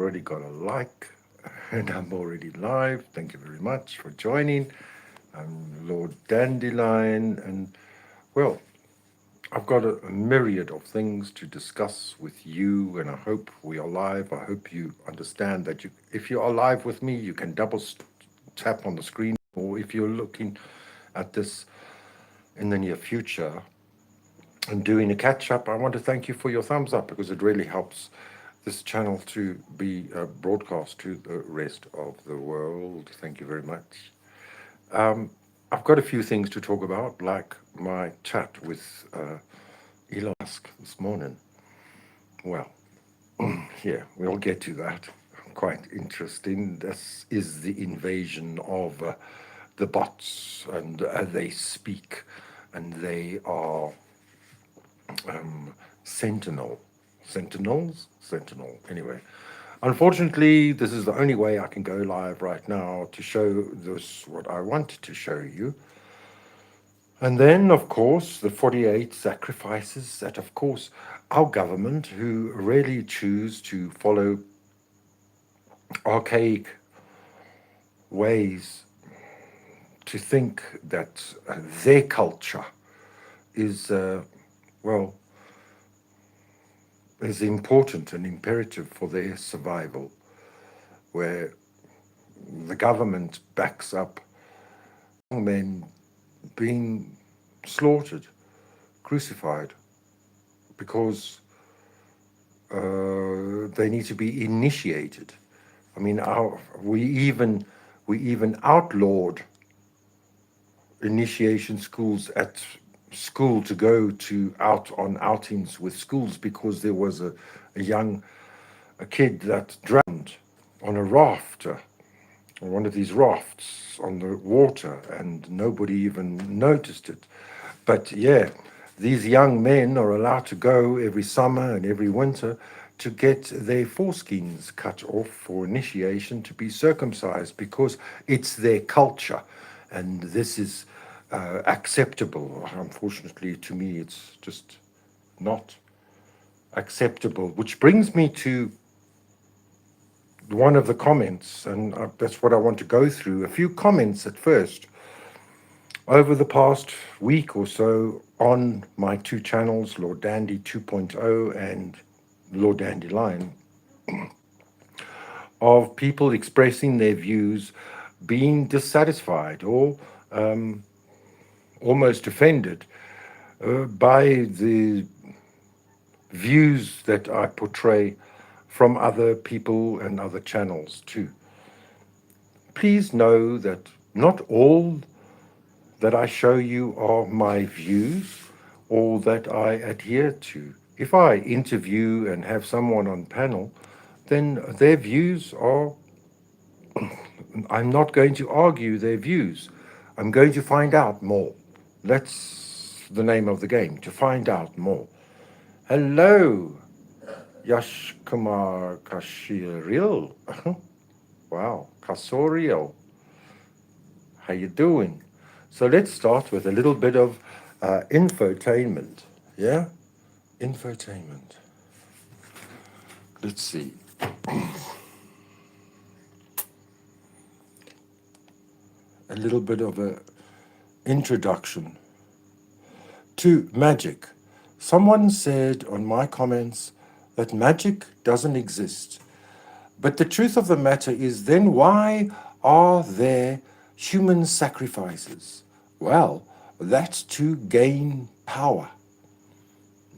already got a like, and I'm already live. Thank you very much for joining. I'm Lord Dandelion, and well, I've got a myriad of things to discuss with you, and I hope we are live. I hope you understand that if you are live with me, you can double tap on the screen, or if you're looking at this in the near future and doing a catch up, I want to thank you for your thumbs up because it really helps this channel to be broadcast to the rest of the world. Thank you very much. I've got a few things to talk about, like my chat with Elon Musk this morning. Well, yeah, we'll get to that. Quite interesting. This is the invasion of the bots, and they speak, and they are sentinel. Anyway, unfortunately, this is the only way I can go live right now to show this what I wanted to show you. And then, of course, the 48 sacrifices that, of course, our government, who really choose to follow archaic ways to think that their culture is, well, is important and imperative for their survival, where the government backs up young men being slaughtered, crucified, because they need to be initiated. I mean, we even outlawed initiation schools at school to go to out on outings with schools because there was a kid that drowned on a raft, on one of these rafts on the water, and nobody even noticed it. But yeah, these young men are allowed to go every summer and every winter to get their foreskins cut off for initiation, to be circumcised, because it's their culture, and this is acceptable. Unfortunately, to me, it's just not acceptable. Which brings me to one of the comments, and that's what I want to go through. A few comments at first. Over the past week or so on my two channels, Lord Dandy 2.0 and Lord Dandelion, of people expressing their views, being dissatisfied or almost offended by the views that I portray from other people and other channels too. Please know that not all that I show you are my views or that I adhere to. If I interview and have someone on panel, then their views are, I'm not going to argue their views. I'm going to find out more. That's the name of the game, to find out more. Hello, Yash Kumar Kashiril. Wow, Kasoriel. How you doing? So let's start with a little bit of infotainment. Yeah? Infotainment. Let's see. A little bit of a introduction to magic. Someone said on my comments that magic doesn't exist. But the truth of the matter is, then why are there human sacrifices? Well, that's to gain power.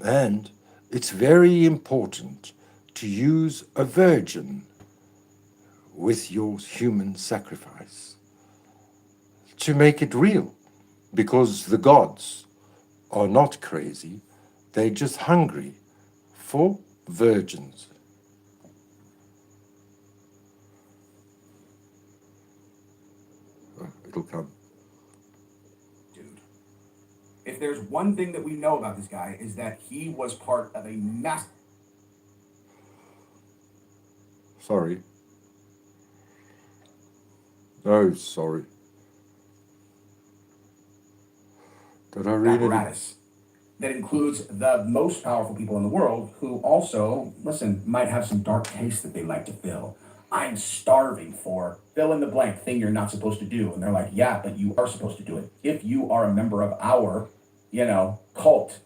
And it's very important to use a virgin with your human sacrifice to make it real, because the gods are not crazy, they're just hungry for virgins. It'll come. Dude, if there's one thing that we know about this guy is that he was part of a massive. Sorry. Oh, sorry. Did I read it? Apparatus that includes the most powerful people in the world who also, listen, might have some dark taste that they like to fill. I'm starving for fill in the blank thing you're not supposed to do. And they're like, yeah, but you are supposed to do it. If you are a member of our, cult.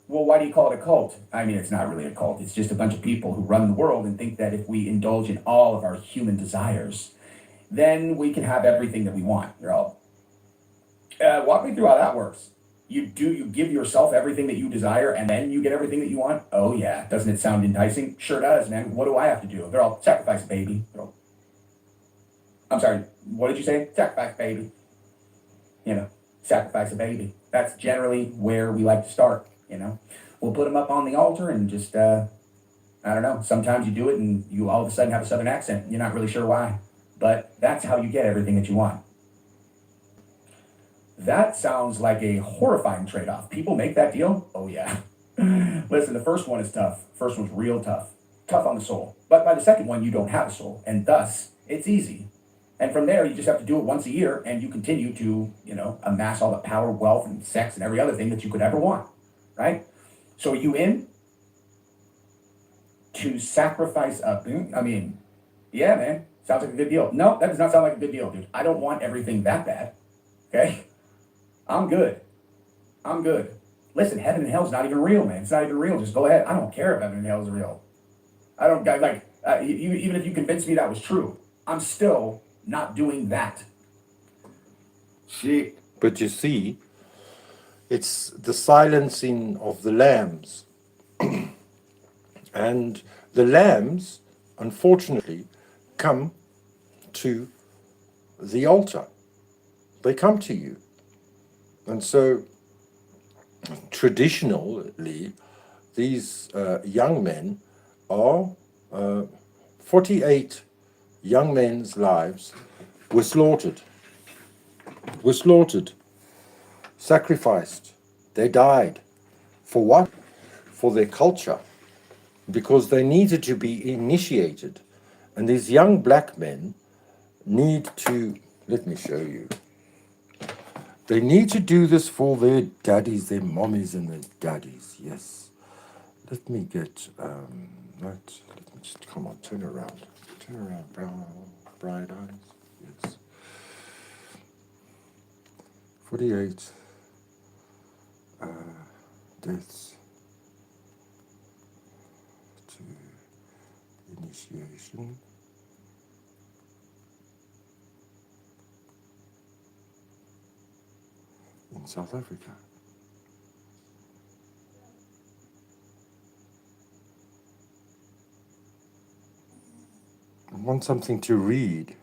Well, why do you call it a cult? I mean, it's not really a cult. It's just a bunch of people who run the world and think that if we indulge in all of our human desires, then we can have everything that we want. You're all, walk me through how that works. You give yourself everything that you desire and then you get everything that you want? Oh yeah, doesn't it sound enticing? Sure does, man. What do I have to do? They're all sacrifice, baby. I'm sorry, what did you say? Sacrifice, baby. You know, sacrifice a baby. That's generally where we like to start. We'll put them up on the altar and just, I don't know. Sometimes you do it and you all of a sudden have a southern accent. You're not really sure why. But that's how you get everything that you want. That sounds like a horrifying trade off. People make that deal? Oh, yeah. Listen, the first one is tough. First one's real tough. Tough on the soul. But by the second one, you don't have a soul. And thus, it's easy. And from there, you just have to do it once a year and you continue to, amass all the power, wealth, and sex and every other thing that you could ever want. Right? So are you in to sacrifice I mean, yeah, man. Sounds like a good deal. No, that does not sound like a good deal, dude. I don't want everything that bad. Okay? I'm good. I'm good. Listen, heaven and hell's not even real, man. It's not even real. Just go ahead. I don't care if heaven and hell is real. I don't like even if you convinced me that was true, I'm still not doing that. See, but you see, it's the silencing of the lambs. And the lambs, unfortunately, come to the altar. They come to you. And so, traditionally, these young men are 48 young men's lives were slaughtered, sacrificed. They died. For what? For their culture, because they needed to be initiated. And these young black men need to, let me show you. They need to do this for their daddies, their mommies and their daddies, yes. Let me get, let me just, come on, turn around, bright eyes, yes. 48 deaths to initiation. In South Africa. I want something to read.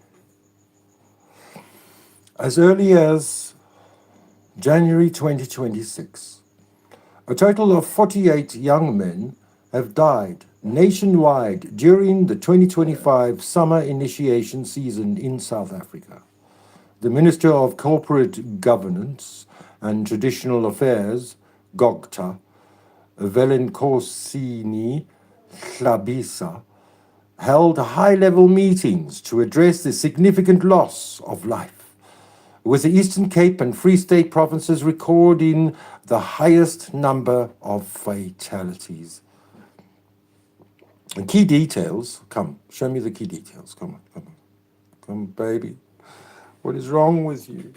As early as January 2026, a total of 48 young men have died nationwide during the 2025 summer initiation season in South Africa. The Minister of Corporate Governance and Traditional Affairs, Gokta, Velenkosini Hlabisa, held high-level meetings to address the significant loss of life, with the Eastern Cape and Free State provinces recording the highest number of fatalities. And key details, come, show me the key details, come on, baby. What is wrong with you?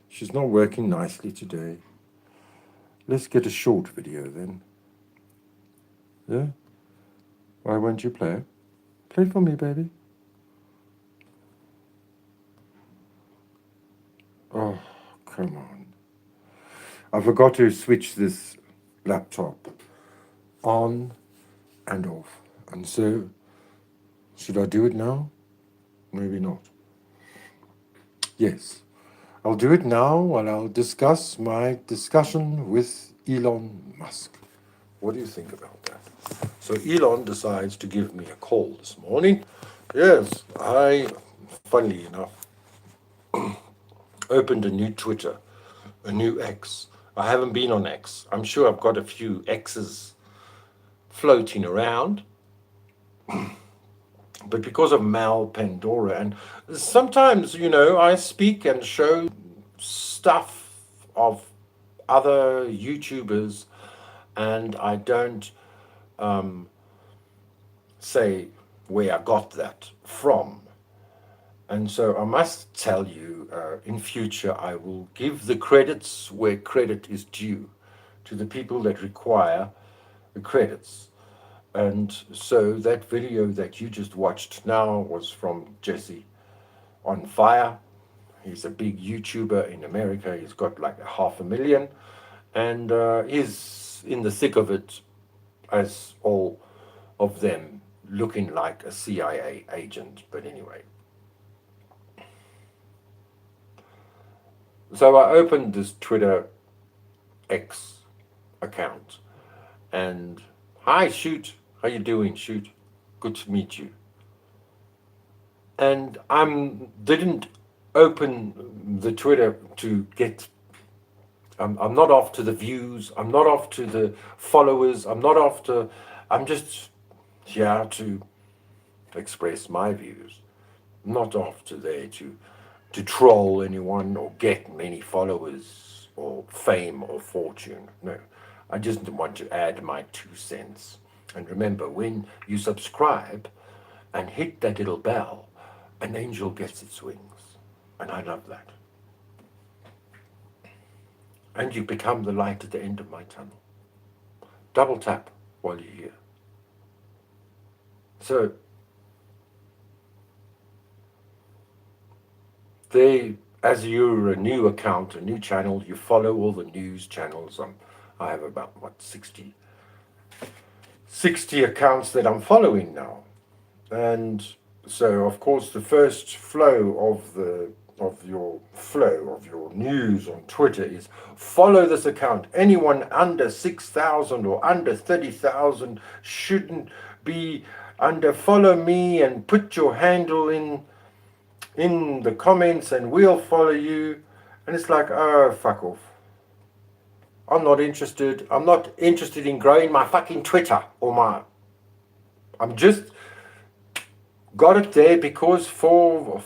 She's not working nicely today. Let's get a short video then. Yeah? Why won't you play it? Play it for me, baby. Oh, come on. I forgot to switch this laptop on and off. And so, should I do it now? Maybe not. Yes. I'll do it now and I'll discuss my discussion with Elon Musk. What do you think about that? So Elon decides to give me a call this morning. Yes, I, funnily enough, opened a new Twitter, a new X. I haven't been on X. I'm sure I've got a few X's floating around. but because of Mal Pandora, and sometimes, I speak and show stuff of other YouTubers, and I don't say where I got that from. And so I must tell you, in future, I will give the credits where credit is due to the people that require the credits. And so that video that you just watched now was from Jesse on Fire. He's a big YouTuber in America. He's got like 500,000, and he's in the thick of it, as all of them, looking like a CIA agent. But anyway, so I opened this Twitter X account, and hi, Shoot, how you doing, Shoot? Good to meet you. And I didn't open the Twitter to get. I'm not after the views. I'm not after the followers. I'm not after. I'm just here to express my views. I'm not after there to troll anyone or get many followers or fame or fortune. No, I just want to add my 2 cents. And remember, when you subscribe and hit that little bell, an angel gets its wings. And I love that. And you become the light at the end of my tunnel. Double tap while you're here. So, as you're a new account, a new channel, you follow all the news channels. I have about, 60 accounts that I'm following now. And so, of course, the first flow of your news on Twitter is follow this account. Anyone under 6,000 or under 30,000 shouldn't be under. Follow me and put your handle in the comments, and we'll follow you. And it's like, oh, fuck off. I'm not interested. I'm not interested in growing my fucking Twitter I'm just got it there because for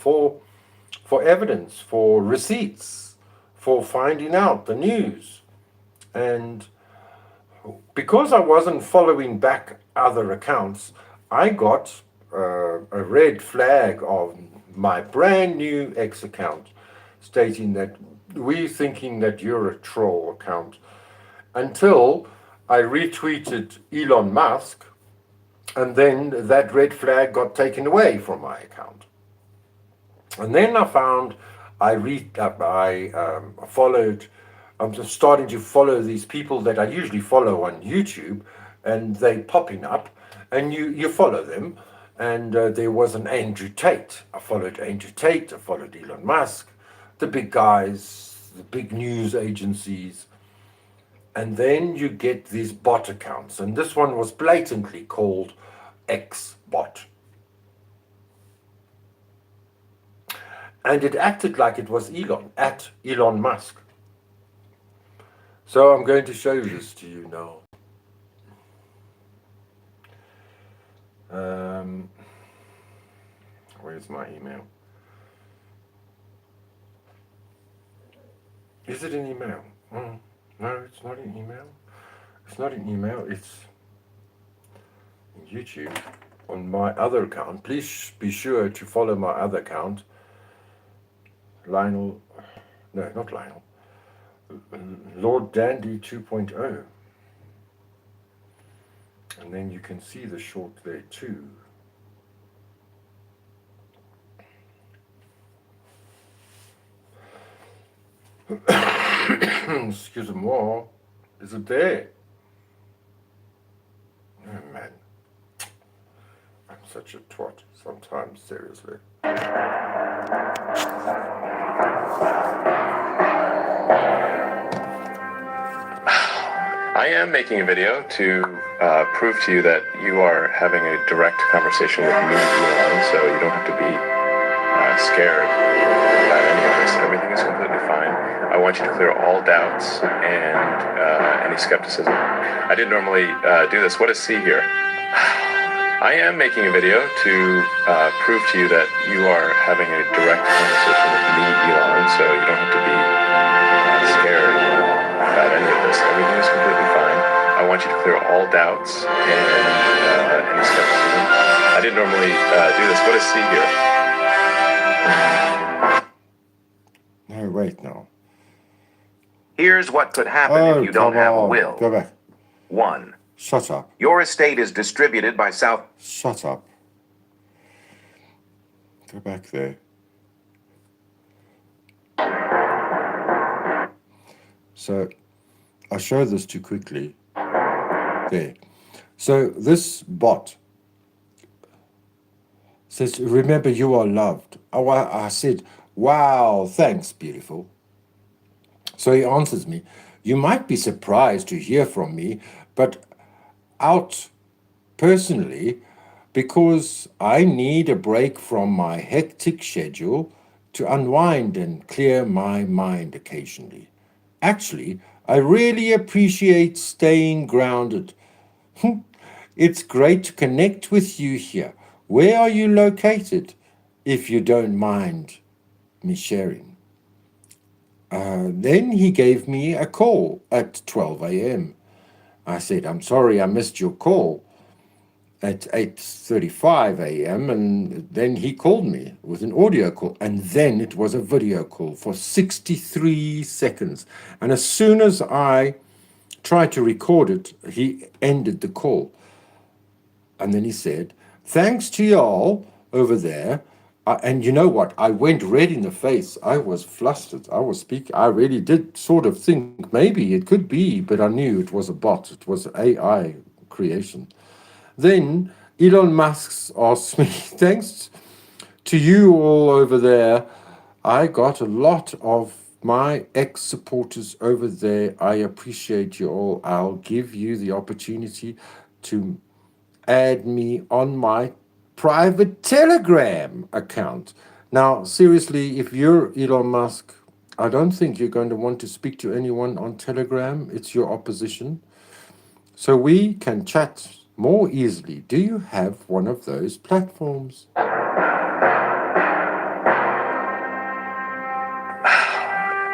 evidence, for receipts, for finding out the news. And because I wasn't following back other accounts, I got a red flag on my brand new X account stating that we're thinking that you're a troll account, until I retweeted Elon Musk, and then that red flag got taken away from my account. And then I found followed. I'm just starting to follow these people that I usually follow on YouTube, and they popping up, and you follow them. And there was an Andrew Tate. I followed Andrew Tate. I followed Elon Musk, the big guys, the big news agencies. And then you get these bot accounts, and this one was blatantly called X bot. And it acted like it was Elon, at Elon Musk. So I'm going to show this to you now. Where's my email? Is it an email? No, it's not an email. It's not an email, it's in YouTube on my other account. Please be sure to follow my other account. Lionel, no, not Lionel. Lord Dandy 2.0. And then you can see the short there too. Excuse-moi. Is it there? Oh man. I'm such a twat sometimes, seriously. I am making a video to prove to you that you are having a direct conversation with me, Elon, so you don't have to be scared about any of this. Everything is completely fine. I want you to clear all doubts and any skepticism. I didn't normally do this. What is C here? I am making a video to prove to you that you are having a direct conversation with me, Elon, so you don't have to be scared about any of this. Everything is completely fine. I want you to clear all doubts and any skepticism. I didn't normally do this. What is C here? No, wait now. Here's what could happen if you don't have a will. Go back. 1. Shut up. Your estate is distributed by South. Shut up. Go back there. So I showed this too quickly. There. So this bot says, remember you are loved. Oh, I said, wow, thanks, beautiful. So he answers me, you might be surprised to hear from me, but out personally, because I need a break from my hectic schedule to unwind and clear my mind occasionally. Actually, I really appreciate staying grounded. It's great to connect with you here. Where are you located, if you don't mind me sharing? Then he gave me a call at 12 a.m. I said, I'm sorry I missed your call at 8:35 a.m. And then he called me with an audio call. And then it was a video call for 63 seconds. And as soon as I tried to record it, he ended the call. And then he said, thanks to y'all over there. And you know what? I went red in the face. I was flustered. I was speaking. I really did sort of think maybe it could be, but I knew it was a bot. It was AI creation. Then Elon Musk asked me, thanks to you all over there, I got a lot of my ex-supporters over there. I appreciate you all. I'll give you the opportunity to add me on my private Telegram account. Now, seriously, if you're Elon Musk, I don't think you're going to want to speak to anyone on Telegram. It's your opposition. So we can chat more easily. Do you have one of those platforms?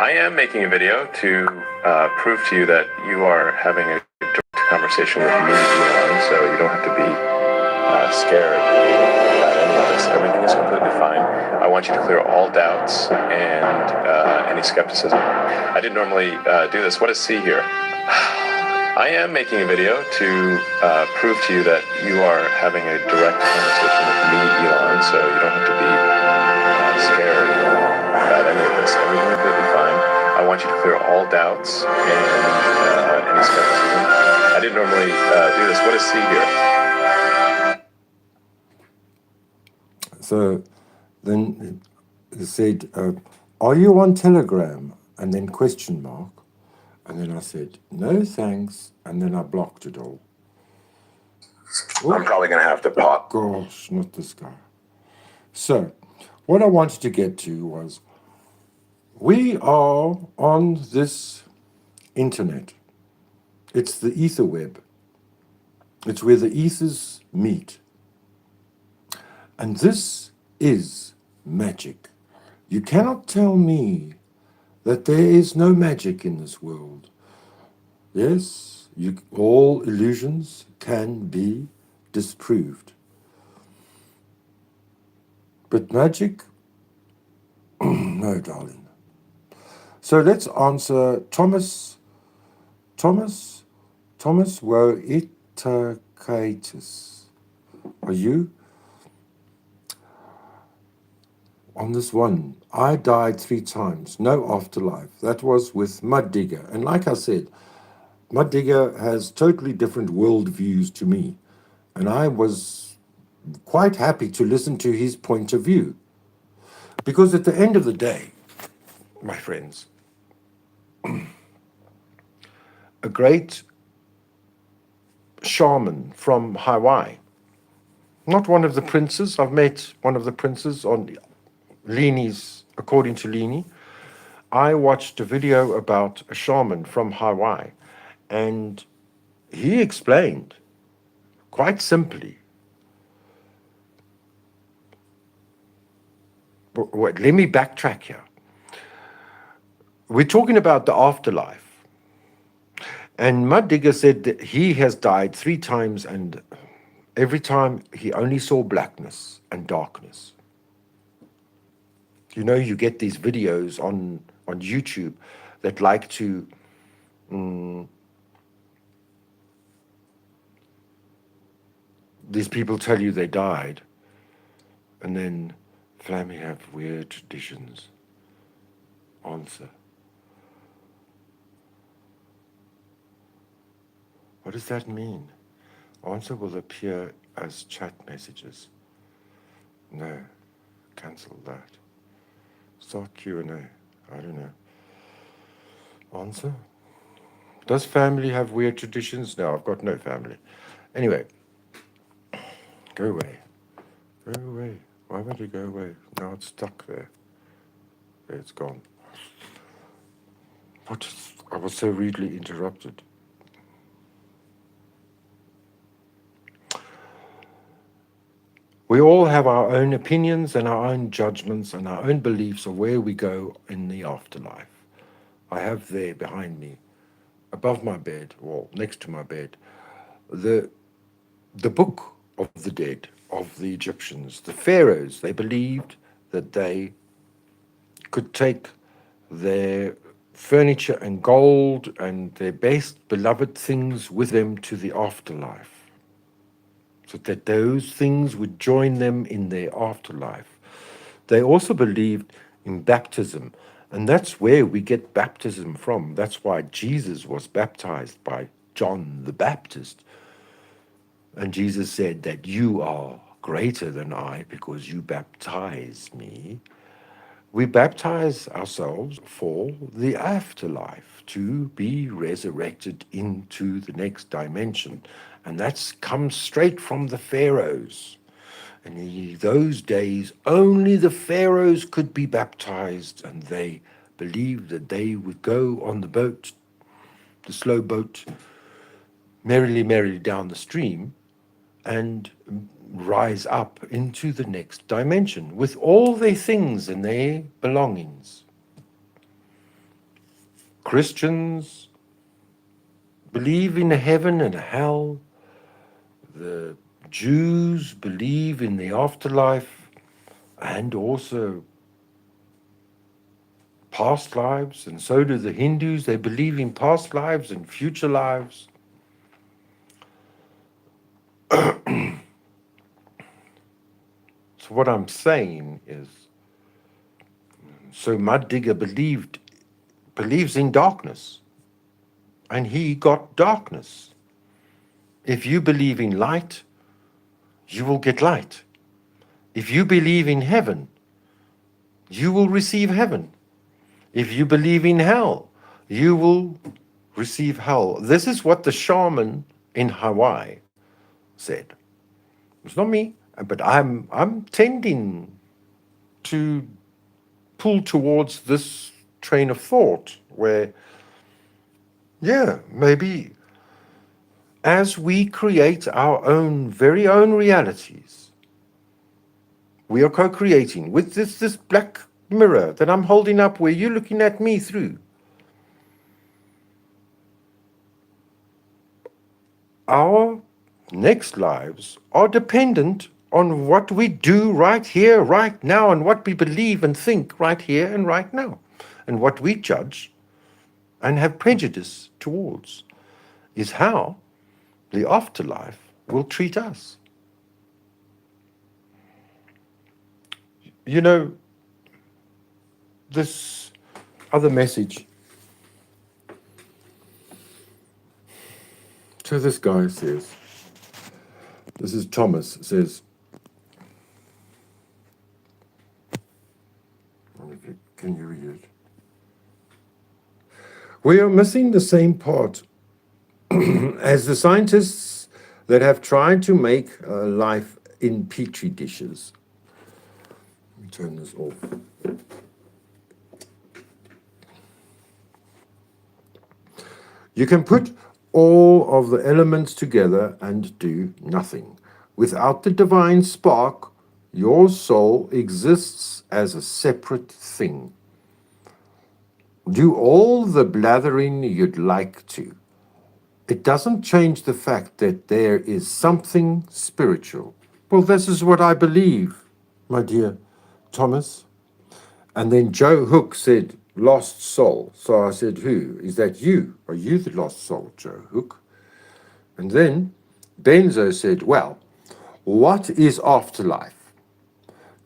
I am making a video to prove to you that you are having a direct conversation with me, Elon, so you don't have to be scared about any of this. Everything is completely fine. I want you to clear all doubts and any skepticism. I didn't normally do this. What is C here? I am making a video to prove to you that you are having a direct conversation with me, Elon, so you don't have to be scared about any of this. Everything is completely fine. I want you to clear all doubts and any skepticism. I didn't normally do this. What is C here? So then it said, are you on Telegram? And then question mark. And then I said, no thanks. And then I blocked it all. I'm probably going to have to pop. Gosh, not this guy. So what I wanted to get to was, we are on this internet. It's the ether web. It's where the ethers meet. And this is magic. You cannot tell me that there is no magic in this world. Yes, all illusions can be disproved. But magic? No, darling. So let's answer Thomas Woitakaitis. Are you? On this one, I died 3 times, no afterlife. That was with Mud Digger. And like I said, Mud Digger has totally different worldviews to me. And I was quite happy to listen to his point of view. Because at the end of the day, my friends, a great shaman from Hawaii, not one of the princes. I've met one of the princes on Lini's, according to Lini. I watched a video about a shaman from Hawaii, and he explained quite simply wait, let me backtrack here. We're talking about the afterlife. And Mud Digger said that he has died 3 times, and every time he only saw blackness and darkness. You know, you get these videos on YouTube that like to these people tell you they died, and then family have weird traditions. Answer. What does that mean? Answer will appear as chat messages. No, cancel that. Start Q&A. I don't know. Answer. Does family have weird traditions? No, I've got no family. Anyway, go away. Go away. Why would it go away? Now it's stuck there. There, it's gone. What? I was so rudely interrupted. We all have our own opinions and our own judgments and our own beliefs of where we go in the afterlife. I have there behind me, above my bed, or next to my bed, the book of the dead, of the Egyptians, the pharaohs. They believed that they could take their furniture and gold and their best beloved things with them to the afterlife, so that those things would join them in their afterlife. They also believed in baptism, and that's where we get baptism from. That's why Jesus was baptized by John the Baptist. And Jesus said that you are greater than I because you baptize me. We baptize ourselves for the afterlife, to be resurrected into the next dimension. And that's come straight from the pharaohs. And in those days, only the pharaohs could be baptized, and they believed that they would go on the boat, the slow boat, merrily down the stream, and rise up into the next dimension with all their things and their belongings. Christians believe in heaven and hell. The Jews believe in the afterlife and also past lives, and so do the Hindus. They believe in past lives and future lives. So what I'm saying is, so Mud Digger believes in darkness, and he got darkness. If you believe in light, you will get light. If you believe in heaven, you will receive heaven. If you believe in hell, you will receive hell. This is what the shaman in Hawaii said. It's not me, but I'm tending to pull towards this train of thought where, yeah, maybe as we create our own, very own realities, we are co-creating with this black mirror that I'm holding up where you're looking at me through. Our next lives are dependent on what we do right here, right now, and what we believe and think right here and right now. And what we judge and have prejudice towards is how the afterlife will treat us. You know, this other message. So this guy says, this is Thomas, says, can you read it? We are missing the same part as the scientists that have tried to make life in petri dishes. Let me turn this off. You can put all of the elements together and do nothing. Without the divine spark, Your soul exists as a separate thing. Do all the blathering you'd like to. It doesn't change the fact that there is something spiritual. Well, this is what I believe, my dear Thomas. And then Joe Hook said, lost soul. So I said, who? Is that you? Are you the lost soul, Joe Hook? And then Benzo said, well, what is afterlife?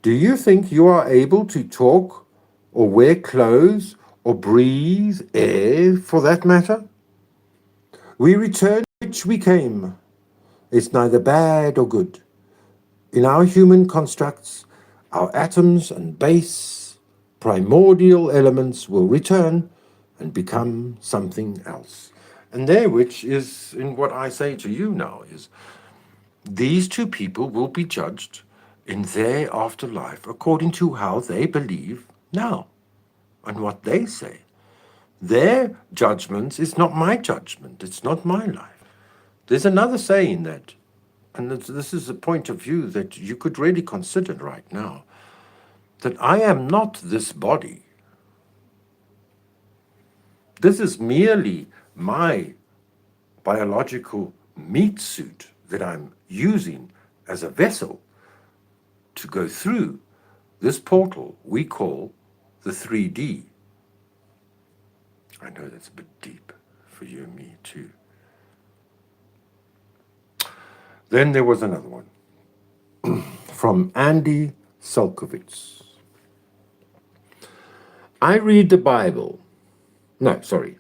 Do you think you are able to talk or wear clothes or breathe air for that matter? We return which we came. It's neither bad or good. In our human constructs, our atoms and base, primordial elements will return and become something else. And there, which is in what I say to you now, is these two people will be judged in their afterlife according to how they believe now and what they say. Their judgment is not my judgment. It's not my life. There's another saying that, and this is a point of view that you could really consider right now, that I am not this body. This is merely my biological meat suit that I'm using as a vessel to go through this portal we call the 3D. I know that's a bit deep for you and me too. Then there was another one from Andy Selkovitz. I read the Bible. No, sorry.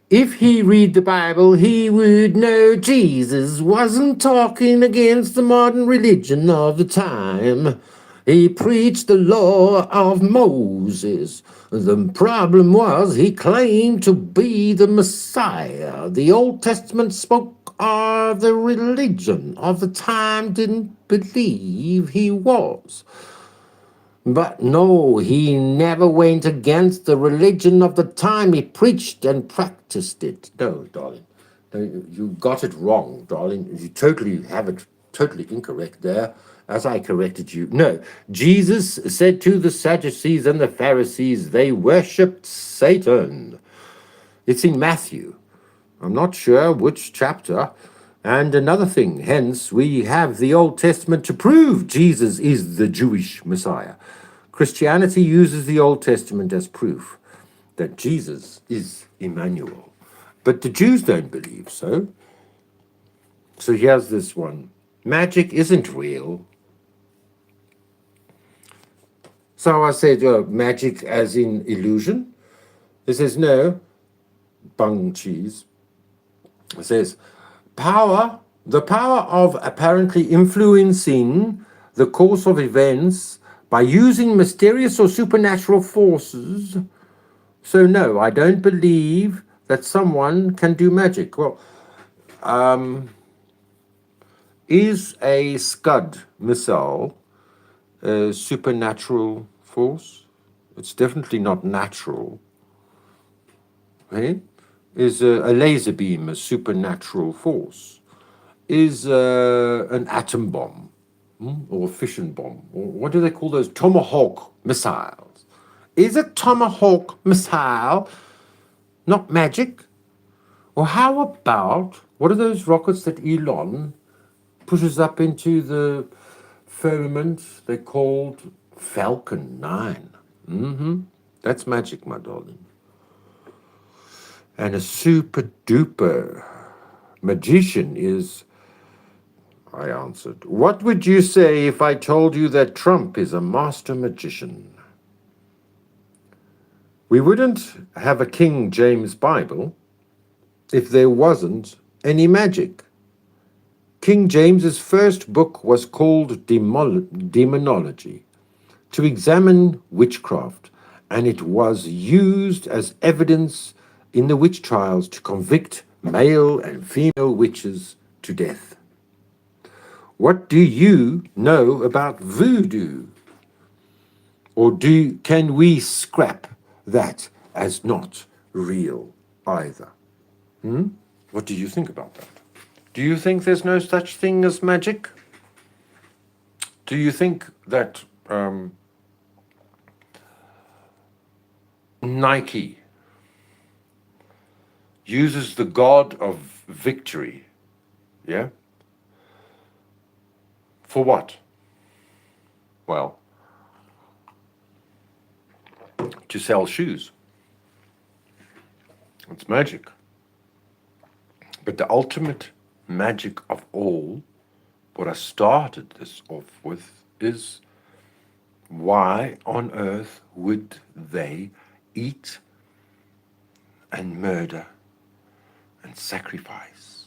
If he read the Bible, he would know Jesus wasn't talking against the modern religion of the time. He preached the law of Moses. The problem was he claimed to be the Messiah. The Old Testament spoke of the religion of the time didn't believe he was. But no, he never went against the religion of the time. He preached and practiced it. No, darling, no, you got it wrong, darling. You totally have it totally incorrect there, as I corrected you. No, Jesus said to the Sadducees and the Pharisees, they worshipped Satan. It's in Matthew. I'm not sure which chapter. And another thing, hence, we have the Old Testament to prove Jesus is the Jewish Messiah. Christianity uses the Old Testament as proof that Jesus is Emmanuel. But the Jews don't believe so. So here's this one. Magic isn't real. So I said, magic as in illusion? It says, no, bung cheese. It says, the power of apparently influencing the course of events by using mysterious or supernatural forces. So no, I don't believe that someone can do magic. Well, is a Scud missile a supernatural force? It's definitely not natural. Okay? Is a laser beam a supernatural force? Is an atom bomb or a fission bomb, or what do they call those? Tomahawk missiles. Is a tomahawk missile not magic? Or how about, what are those rockets that Elon pushes up into the firmament? They're called Falcon 9. That's magic, my darling. And a super duper magician is, I answered, what would you say if I told you that Trump is a master magician? We wouldn't have a King James Bible if there wasn't any magic. King James's first book was called Demonology, to examine witchcraft, and it was used as evidence in the witch trials to convict male and female witches to death. What do you know about voodoo? Or can we scrap that as not real either? What do you think about that? Do you think there's no such thing as magic? Do you think that Nike uses the god of victory, yeah? For what? Well, to sell shoes. It's magic. But the ultimate magic of all, what I started this off with, is why on earth would they eat and murder and sacrifice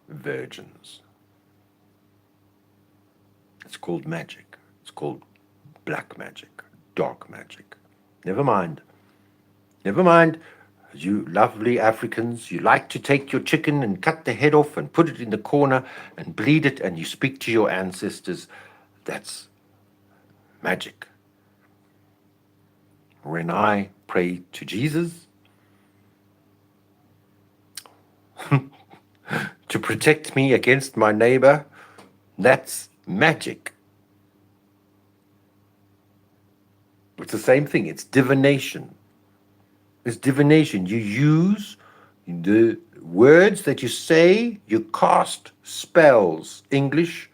virgins? It's called magic. It's called black magic, dark magic. Never mind. Never mind. You lovely Africans, you like to take your chicken and cut the head off and put it in the corner and bleed it, and you speak to your ancestors. That's magic. When I pray to Jesus to protect me against my neighbor, that's magic. It's the same thing. It's divination. It's divination. You use the words that you say, you cast spells. English,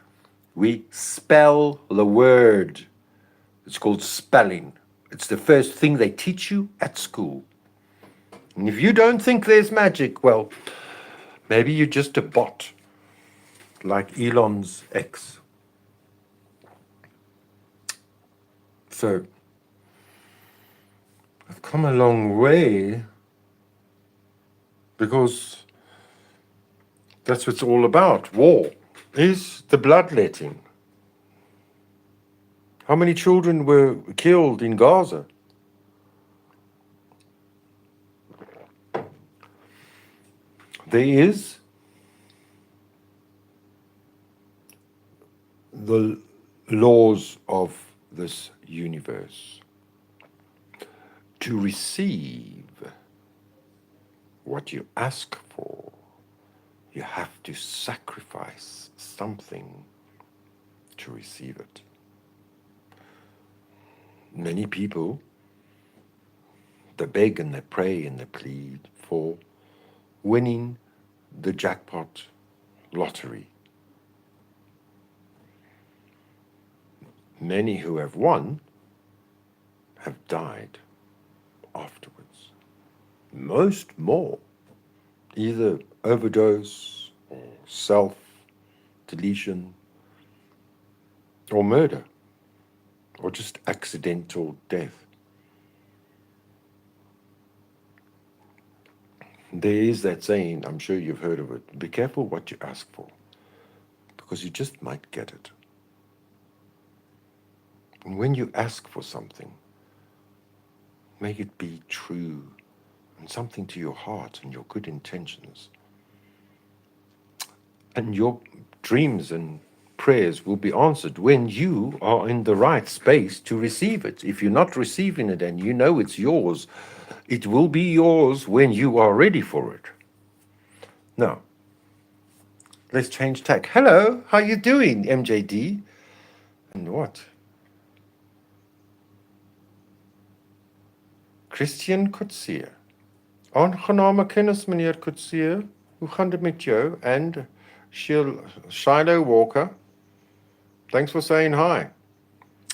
we spell the word. It's called spelling. It's the first thing they teach you at school. And if you don't think there's magic, well, maybe you're just a bot, like Elon's ex. So, I've come a long way because that's what it's all about. War is the bloodletting. How many children were killed in Gaza? There is the laws of this universe. To receive what you ask for, you have to sacrifice something to receive it. Many people, they beg and they pray and they plead for winning the jackpot lottery. Many who have won have died afterwards. Most more, either overdose or self-deletion or murder or just accidental death. There is that saying, I'm sure you've heard of it, be careful what you ask for, because you just might get it. And when you ask for something, make it be true and something to your heart and your good intentions. And your dreams and prayers will be answered when you are in the right space to receive it. If you're not receiving it and you know it's yours, it will be yours when you are ready for it. Now, let's change tack. Hello, how you doing, MJD? And what? Christian Coetzee. Aangename kennis, meneer Coetzee. Hoe gaan dit met jou? And Shiloh Walker. Thanks for saying hi.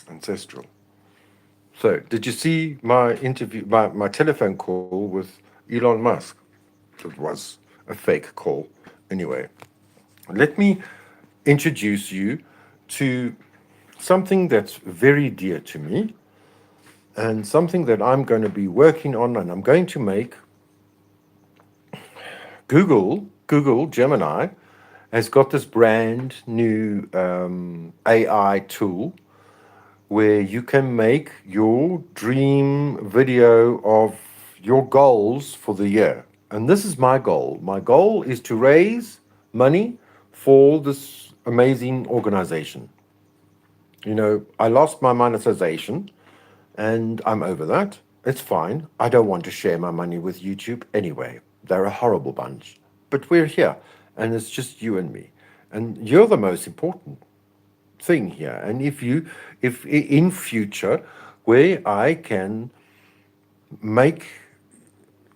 Ancestral. So, did you see my interview, my telephone call with Elon Musk? It was a fake call. Anyway, let me introduce you to something that's very dear to me and something that I'm going to be working on, and I'm going to make. Google Gemini has got this brand new AI tool where you can make your dream video of your goals for the year. And this is my goal. My goal is to raise money for this amazing organization. You know, I lost my monetization and I'm over that. It's fine. I don't want to share my money with YouTube anyway. They're a horrible bunch. But we're here and it's just you and me. And you're the most important. thing here. And if in future, where I can make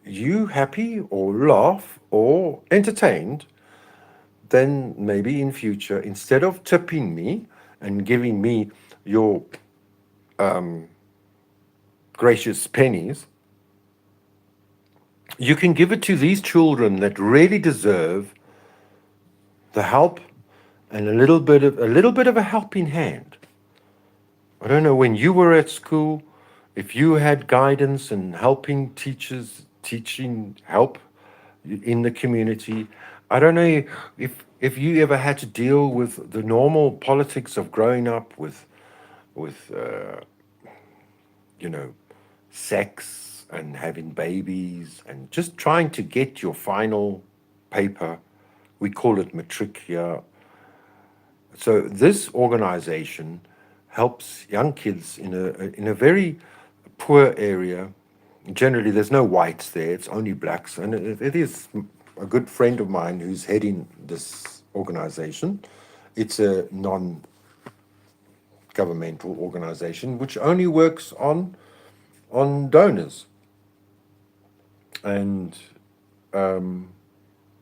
you happy or laugh or entertained, then maybe in future, instead of tipping me and giving me your gracious pennies, you can give it to these children that really deserve the help and a little bit of a helping hand. I don't know, when you were at school, if you had guidance and helping teachers, teaching help in the community. I don't know if you ever had to deal with the normal politics of growing up with you know, sex and having babies and just trying to get your final paper. We call it matric here. So this organization helps young kids in a very poor area. Generally, there's no whites there; it's only blacks, and it is a good friend of mine who's heading this organization. It's a non-governmental organization which only works on donors, and I'm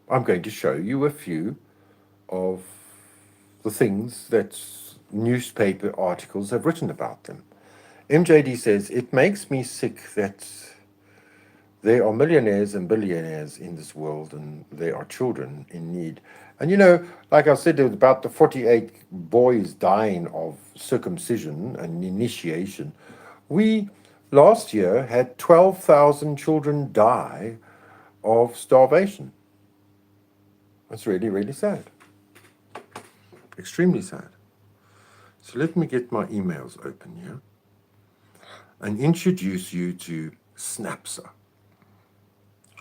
going to show you a few of the things that newspaper articles have written about them. MJD says, it makes me sick that there are millionaires and billionaires in this world and there are children in need. And you know, like I said, about the 48 boys dying of circumcision and initiation, we last year had 12,000 children die of starvation. That's really, really sad. Extremely sad. So let me get my emails open here and introduce you to SnAPSA.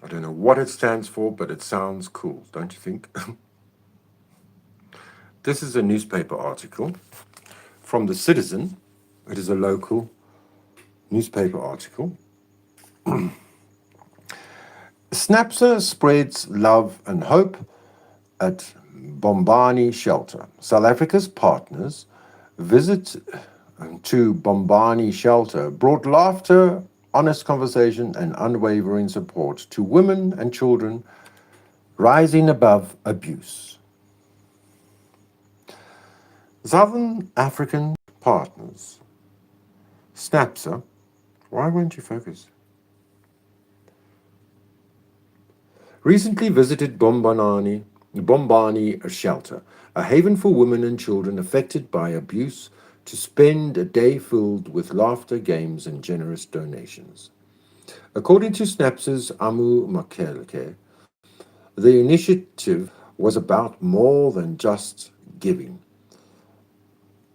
I don't know what it stands for, but it sounds cool, don't you think? This is a newspaper article from The Citizen. It is a local newspaper article. SnAPSA spreads love and hope at Bombani shelter. South Africa's partners visit to Bombani shelter brought laughter, honest conversation, and unwavering support to women and children rising above abuse. Southern African partners, SnAPSA, why won't you focus? Recently visited Bombani shelter, a haven for women and children affected by abuse, to spend a day filled with laughter, games, and generous donations. According to SnAPSA's Amu Makeleke, the initiative was about more than just giving.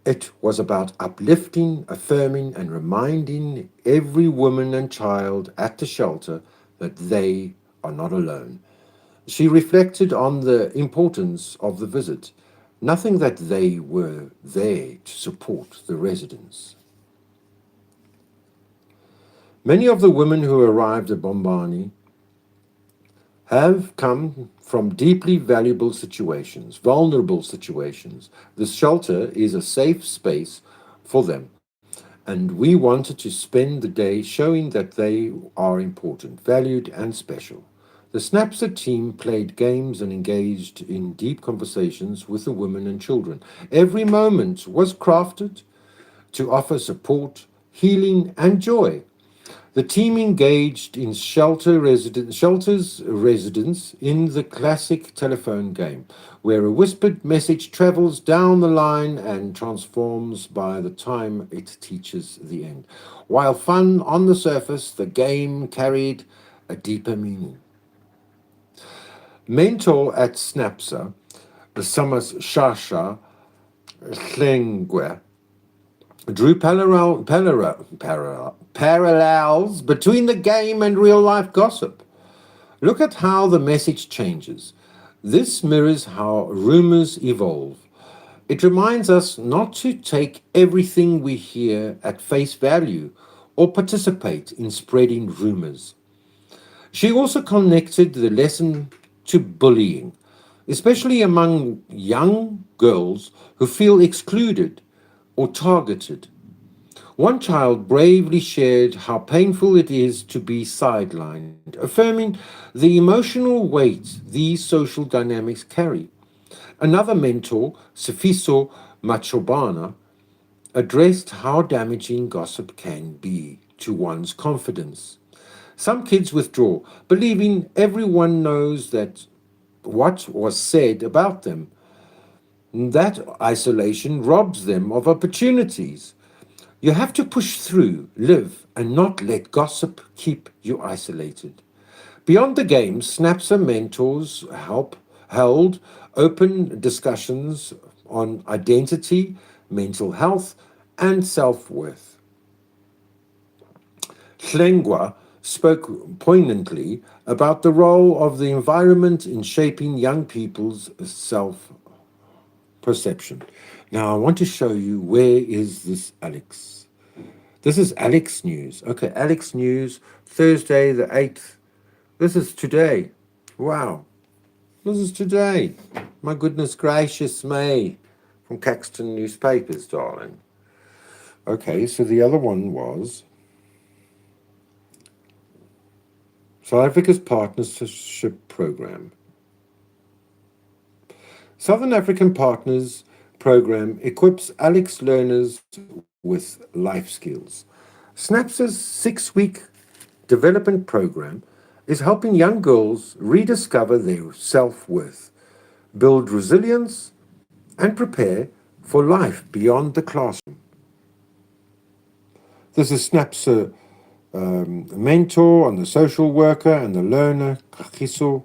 It was about uplifting, affirming, and reminding every woman and child at the shelter that they are not alone. She reflected on the importance of the visit, nothing that they were there to support the residents. Many of the women who arrived at Bombani have come from deeply valuable situations, vulnerable situations. The shelter is a safe space for them, and we wanted to spend the day showing that they are important, valued, and special. The SnAPSA team played games and engaged in deep conversations with the women and children. Every moment was crafted to offer support, healing, and joy. The team engaged in shelters residents in the classic telephone game, where a whispered message travels down the line and transforms by the time it teaches the end. While fun on the surface, the game carried a deeper meaning. Mentor at SnAPSA, Samas Shasha Hlengwe, drew parallels between the game and real-life gossip. Look at how the message changes. This mirrors how rumors evolve. It reminds us not to take everything we hear at face value or participate in spreading rumors. She also connected the lesson to bullying, especially among young girls who feel excluded or targeted. One child bravely shared how painful it is to be sidelined, affirming the emotional weight these social dynamics carry. Another mentor, Sifiso Machobana, addressed how damaging gossip can be to one's confidence. Some kids withdraw, believing everyone knows that what was said about them. That isolation robs them of opportunities. You have to push through, live, and not let gossip keep you isolated. Beyond the games, SnAPSA mentors held open discussions on identity, mental health, and self-worth. Hlengwa spoke poignantly about the role of the environment in shaping young people's self-perception. Now, I want to show you, where is this Alex? This is Alex News. Okay, Alex News, Thursday the 8th. This is today. Wow, this is today. My goodness gracious me. From Caxton Newspapers, darling. Okay, so the other one was South Africa's Partnership Program. Southern African Partners Program equips Alex learners with life skills. SnAPSA's 6-week development program is helping young girls rediscover their self-worth, build resilience, and prepare for life beyond the classroom. This is SnAPSA mentor and the social worker and the learner, Kagiso,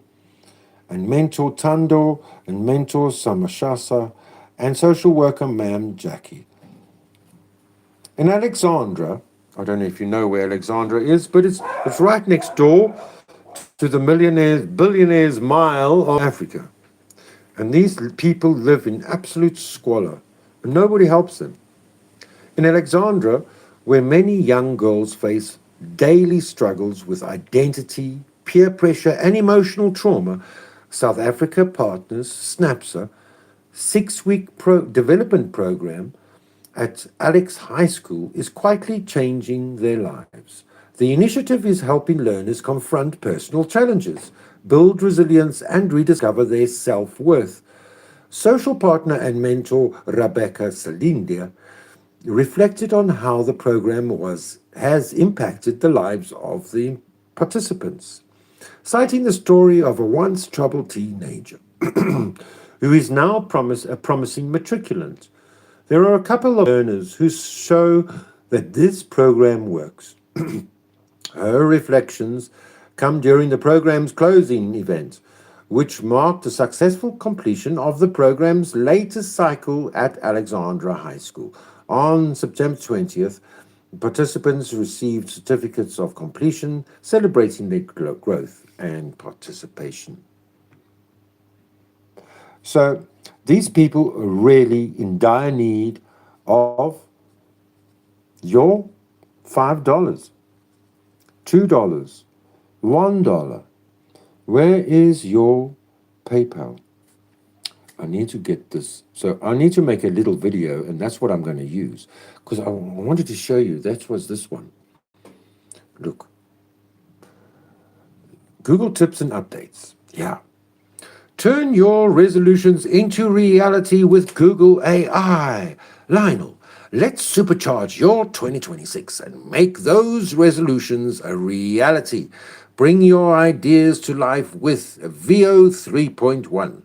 and mentor Tando, and mentor Samashasa, and social worker Ma'am Jackie. In Alexandra, I don't know if you know where Alexandra is, but it's right next door to the billionaires mile of Africa. And these people live in absolute squalor, and nobody helps them. In Alexandra, where many young girls face daily struggles with identity, peer pressure, and emotional trauma, South Africa partners SnAPSA 6-week development program at Alex High School is quietly changing their lives. The initiative is helping learners confront personal challenges, build resilience, and rediscover their self-worth. Social partner and mentor Rebecca Salindia reflected on how the program has impacted the lives of the participants, citing the story of a once troubled teenager who is now a promising matriculant. There are a couple of learners who show that this program works. Her reflections come during the program's closing event, which marked the successful completion of the program's latest cycle at Alexandra High School. On September 20th, participants received certificates of completion celebrating their growth and participation. So these people are really in dire need of your $5, $2, $1. Where is your PayPal? I need to get this. So I need to make a little video, and that's what I'm going to use, because I wanted to show you. That was this one. Look. Google tips and updates. Yeah. Turn your resolutions into reality with Google AI. Lionel, let's supercharge your 2026 and make those resolutions a reality. Bring your ideas to life with VO 3.1.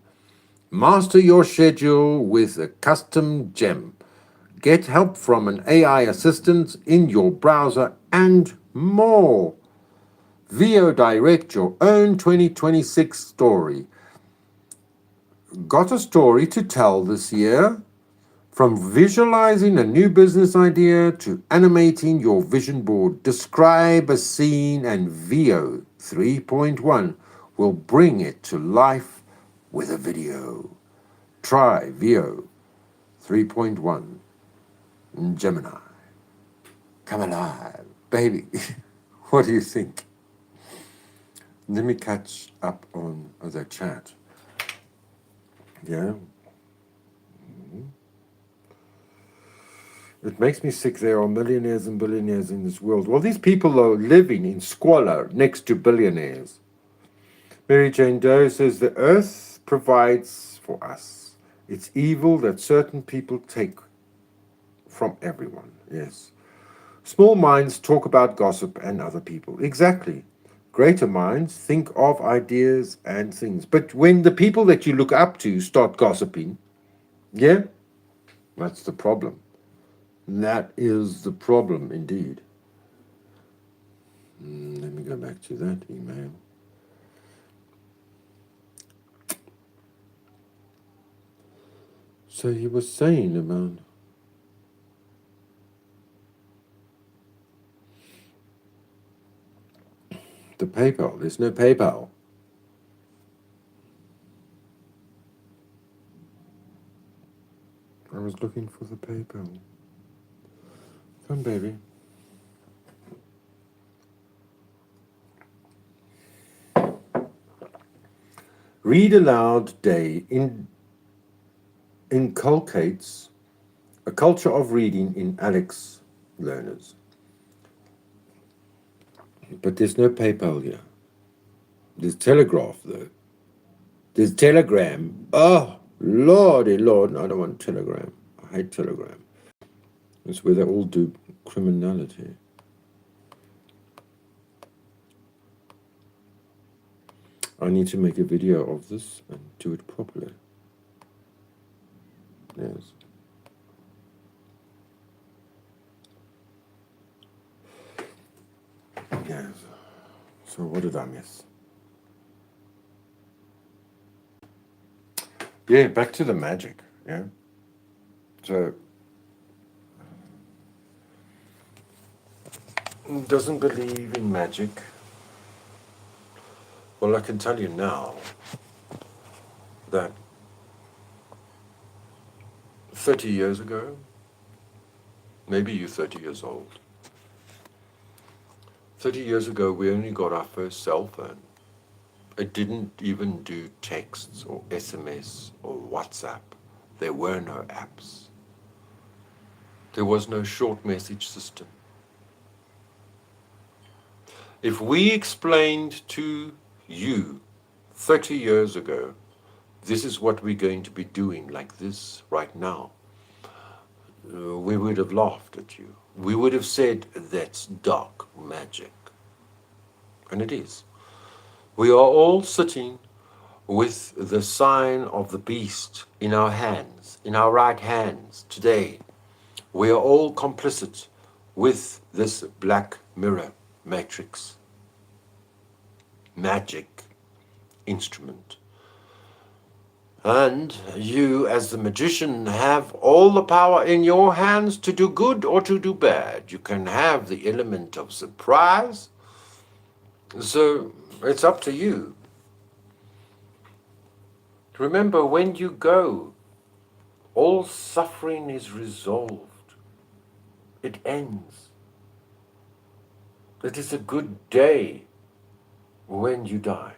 Master your schedule with a custom gem. Get help from an AI assistant in your browser and more. VO Direct your own 2026 story. Got a story to tell this year? From visualizing a new business idea to animating your vision board, describe a scene, and VO 3.1 will bring it to life with a video. Try VO 3.1 Gemini. Come alive, baby. What do you think? Let me catch up on the chat. Yeah. It makes me sick. There are millionaires and billionaires in this world. Well, these people are living in squalor next to billionaires. Mary Jane Doe says the earth provides for us. It's evil that certain people take from everyone. Yes. Small minds talk about gossip and other people. Exactly. Greater minds think of ideas and things. But when the people that you look up to start gossiping, yeah, that's the problem. That is the problem indeed. Let me go back to that email. So he was saying about the PayPal. There's no PayPal. I was looking for the PayPal. Come, baby. Read Aloud Day inculcates a culture of reading in Alex learners. But there's no PayPal here. There's Telegraph, though. There's Telegram. Oh, Lordy Lord. No, I don't want Telegram. I hate Telegram. It's where they all do criminality. I need to make a video of this and do it properly. Yes. Yes. So what did I miss? Yeah, back to the magic. Yeah. So doesn't believe in magic. Well, I can tell you now that 30 years ago, maybe you're 30 years old. 30 years ago, we only got our first cell phone. It didn't even do texts or SMS or WhatsApp. There were no apps. There was no short message system. If we explained to you 30 years ago, this is what we're going to be doing like this right now, we would have laughed at you. We would have said, that's dark magic. And it is. We are all sitting with the sign of the beast in our hands, in our right hands today. We are all complicit with this black mirror matrix, magic instrument. And you, as the magician, have all the power in your hands to do good or to do bad. You can have the element of surprise. So it's up to you. Remember, when you go, all suffering is resolved. It ends. It is a good day when you die.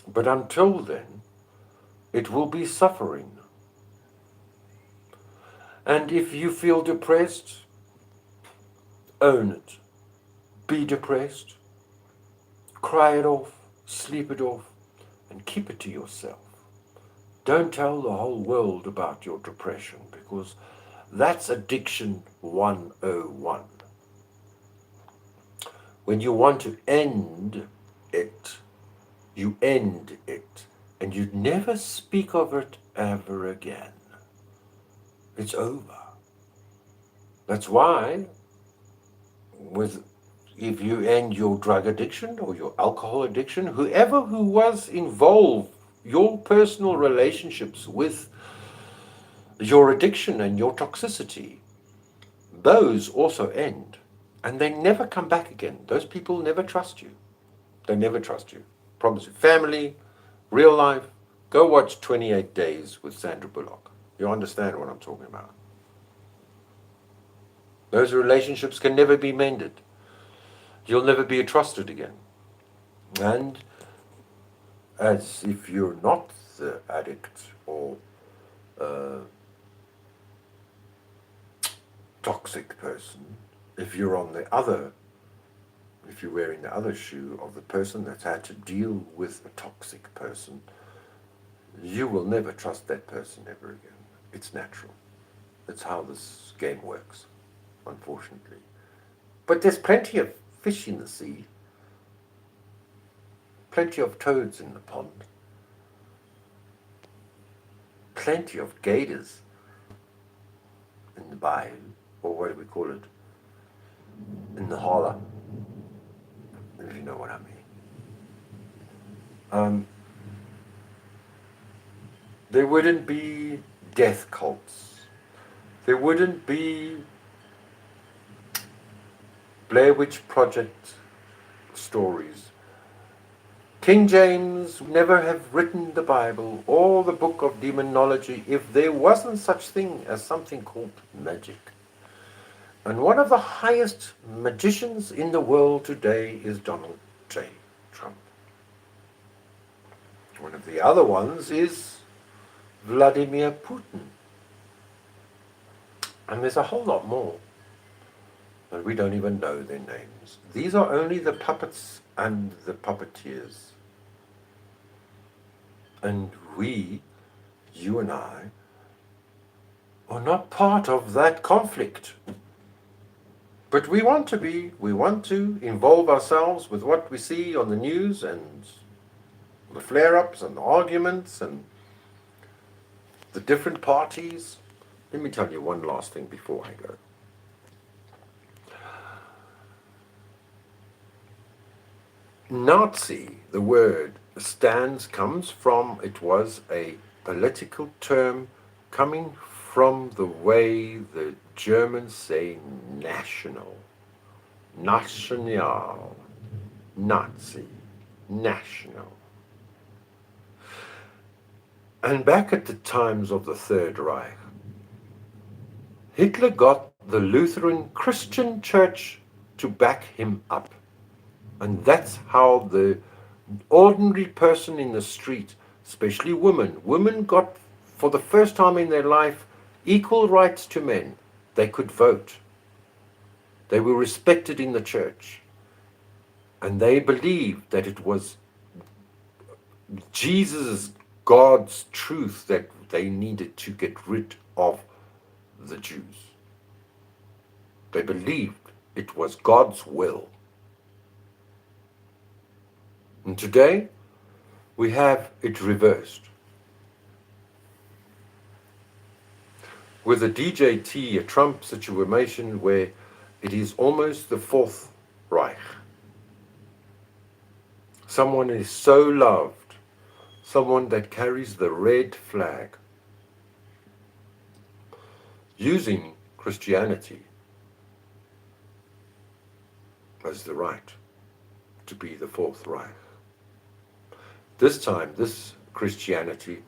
But until then, it will be suffering. And if you feel depressed, own it. Be depressed. Cry it off. Sleep it off. And keep it to yourself. Don't tell the whole world about your depression, because that's addiction 101. When you want to end it, you end it, and you never speak of it ever again. It's over. That's why, if you end your drug addiction or your alcohol addiction, whoever who was involved, your personal relationships with your addiction and your toxicity, those also end. And they never come back again. Those people never trust you. They never trust you. Promise you. Family, real life, go watch 28 Days with Sandra Bullock. You understand what I'm talking about. Those relationships can never be mended. You'll never be trusted again. And as if you're not the addict or toxic person, if you're wearing the other shoe of the person that's had to deal with a toxic person, you will never trust that person ever again. It's natural. That's how this game works, unfortunately. But there's plenty of fish in the sea, plenty of toads in the pond, plenty of gators in the bayou, or what do we call it, in the holler, if you know what I mean. There wouldn't be death cults. There wouldn't be Blair Witch Project stories. King James would never have written the Bible or the book of demonology if there wasn't such thing as something called magic. And one of the highest magicians in the world today is Donald J. Trump. One of the other ones is Vladimir Putin. And there's a whole lot more, but we don't even know their names. These are only the puppets and the puppeteers. And we, you and I, are not part of that conflict. But we want to be. We want to involve ourselves with what we see on the news and the flare-ups and the arguments and the different parties. Let me tell you one last thing before I go. Nazi, the word comes from, it was a political term coming from the way the Germans say national, national, Nazi, national. And back at the times of the Third Reich, Hitler got the Lutheran Christian Church to back him up. And that's how the ordinary person in the street, especially women got, for the first time in their life, equal rights to men. They could vote. They were respected in the church. And they believed that it was Jesus, God's truth, that they needed to get rid of the Jews. They believed it was God's will. And today, we have it reversed. With a DJT, a Trump situation where it is almost the Fourth Reich. Someone is so loved, someone that carries the red flag, using Christianity as the right to be the Fourth Reich. This time, this Christianity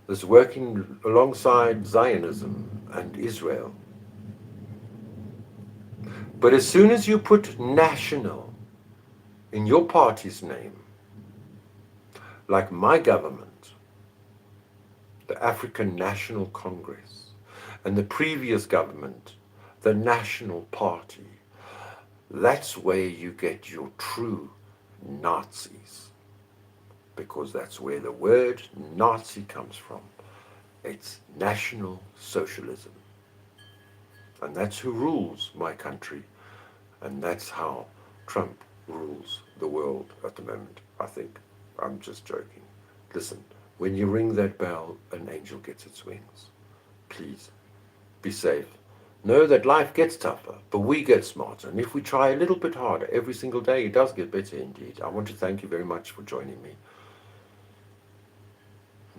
is working alongside Zionism and Israel. But as soon as you put national in your party's name, like my government, the African National Congress, and the previous government, the National Party, that's where you get your true Nazis. Because that's where the word Nazi comes from. It's National Socialism. And that's who rules my country. And that's how Trump rules the world at the moment, I think. I'm just joking. Listen, when you ring that bell, an angel gets its wings. Please, be safe. Know that life gets tougher, but we get smarter. And if we try a little bit harder every single day, it does get better indeed. I want to thank you very much for joining me.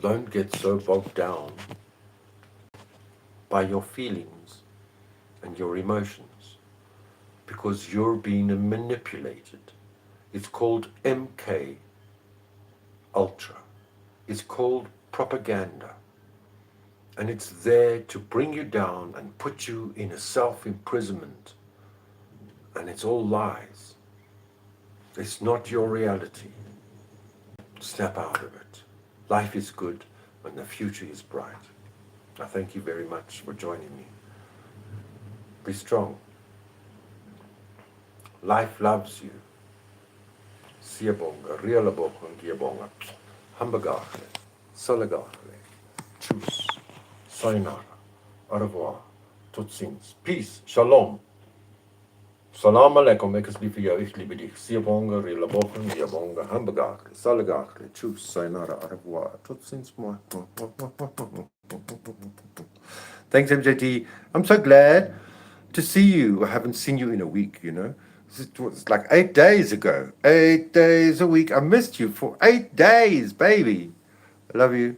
Don't get so bogged down by your feelings and your emotions, because you're being manipulated. It's called MK Ultra. It's called propaganda. And it's there to bring you down and put you in a self-imprisonment. And it's all lies. It's not your reality. Snap out of it. Life is good and the future is bright. I thank you very much for joining me. Be strong. Life loves you. Siyabonga, Rialabonga, Giyabonga, Hambagakle, Salagakle, Tschüss, Sayonara, au revoir, tot ziens, peace, shalom. Salam alaikum, ek is lief vir jou, ek liebe dich. Siyabonga, Rialabonga, Giyabonga, Hambagakle, Salagakle, Tschüss, Sayonara, au revoir, tot ziens, moi. Thanks, MJT. I'm so glad to see you. I haven't seen you in a week, you know. It was like 8 days ago. 8 days a week. I missed you for 8 days, baby. I love you.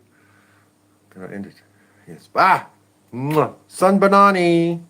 Can I end it? Yes. Bye. Mwah. Sun Banani.